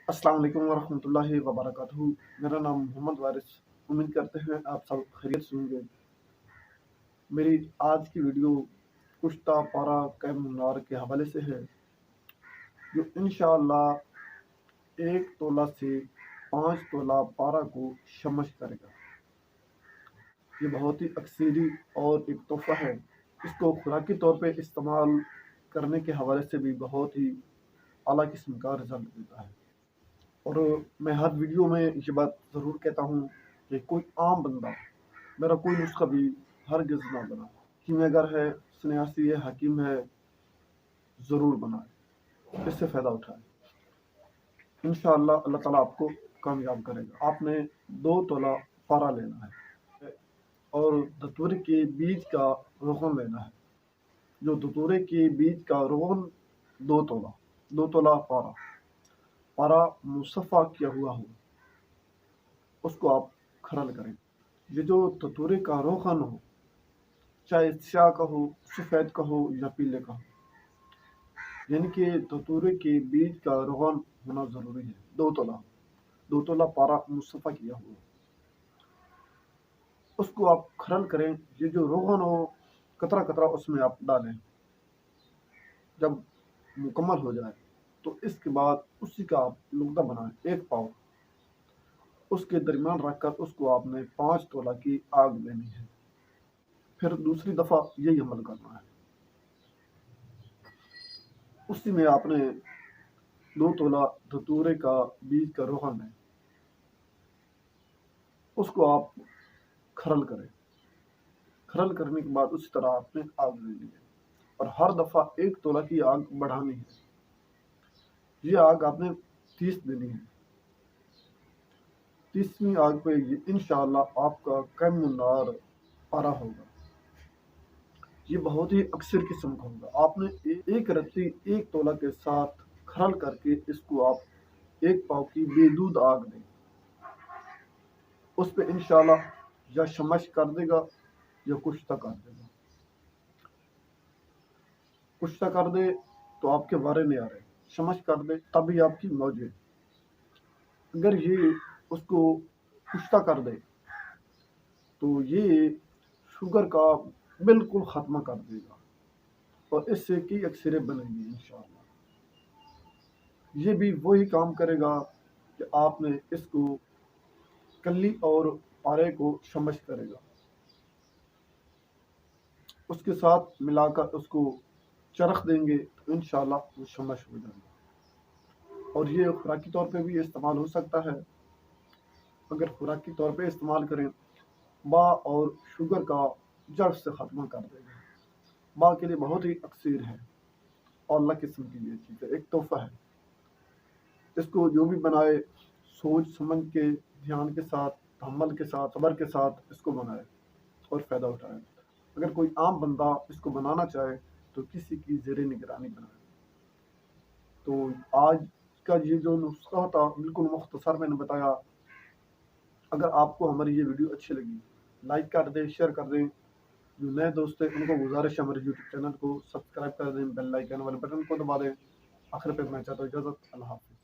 अस्सलाम वालेकुम वरहमतुल्लाहि वबरकातुहू। मेरा नाम मोहम्मद वारिस। उम्मीद करते हैं आप सब खैरियत से होंगे। मेरी आज की वीडियो कुश्ता पारा कैम मुनार के हवाले से है, जो इंशाअल्लाह 1 तोला से 5 तोला पारा को शमश करेगा। ये बहुत ही अक्सरी और एक तोहफा है। इसको खुराकी तौर पे इस्तेमाल करने के हवाले से भी बहुत ही आला किस्म का रिजल्ट देता है। और मैं हर वीडियो में ये बात ज़रूर कहता हूँ कि कोई आम बंदा मेरा कोई नुस्खा भी हरगिज़ ना बनाए। कीमेगर है, सन्यासी है, हकीम है, ज़रूर बनाए, इससे फ़ायदा उठाए। इंशाअल्लाह अल्लाह ताला आपको कामयाब करेगा। आपने 2 तोला पारा लेना है और धतूरे के बीज का रोगन लेना है। जो धतूरे के बीज का रोगन 2 तोला पारा मुसफ़ा किया हुआ हो, उसको आप खरल करें। ये जो धतूरे का रोगन हो, चाहे स्याह का हो, सफ़ेद का हो या पीले का हो, यानी कि धतूरे के बीज का रोगन होना ज़रूरी है। 2 तोला पारा मुसफ़ा किया हुआ, उसको आप खरल करें। ये जो रोगन हो, कतरा कतरा उसमें आप डालें। जब मुकम्मल हो जाए तो इसके बाद उसी का आप लुगदा बनाएं, 1 पाव। उसके दरमियान रखकर उसको आपने 5 तोला की आग लेनी है। फिर दूसरी दफ़ा यही अमल करना है। उसी में आपने 2 तोला धतूरे का बीज का रोगन है, उसको आप खरल करें। खरल करने के बाद उसी तरह आपने आग ले ली है और हर दफ़ा 1 तोला की आग बढ़ानी है। ये आग आपने 30 देनी है। 30वीं आग पे ये इंशाअल्लाह आपका कैम मुनार पारा होगा। ये बहुत ही अक्सर किस्म का होगा। आपने एक रत्ती 1 तोला के साथ खरल करके इसको आप 1 पाव की बेदूध आग दें। उस पे इंशाअल्लाह या शमश कर देगा या कुश्ता कर देगा। कुश्ता कर दे तो आपके वारे नहीं आ रहे, शमश कर दे तभी आपकी मौज है। अगर ये उसको कुश्ता कर दे तो ये शुगर का बिल्कुल ख़त्म कर देगा और इससे की अक्सरे बनेंगी इंशाअल्लाह। ये भी वही काम करेगा कि आपने इसको कली और पारे को शमश करेगा, उसके साथ मिलाकर उसको चरख देंगे तो इंशाअल्लाह वो शमश हो जाएगा। और ये खुराकी तौर पे भी इस्तेमाल हो सकता है। अगर खुराकी तौर पे इस्तेमाल करें, बा और शुगर का जड़ से ख़त्म कर देगा। बा के लिए बहुत ही अक्सर है और अल्लाह किस्म की ये चीज़ है, एक तोहफा है। इसको जो भी बनाए सोच समझ के, ध्यान के साथ, तहम्मुल के साथ, सब्र के साथ इसको बनाए और फ़ायदा उठाए। अगर कोई आम बंदा इसको बनाना चाहे तो किसी की ज़ेरे निगरानी बनाए। तो आज का ये जो नुस्खा था बिल्कुल मुख्तसर मैंने बताया। अगर आपको हमारी ये वीडियो अच्छी लगी, लाइक कर दें, शेयर कर दें। जो नए दोस्त हैं उनको गुजारिश है हमारे यूट्यूब चैनल को सब्सक्राइब कर दें, बेल आइकन वाले बटन को दबा दें। आखिर पे मैं चाहता हूँ इजाज़त। अल्लाह हाफ़िज़।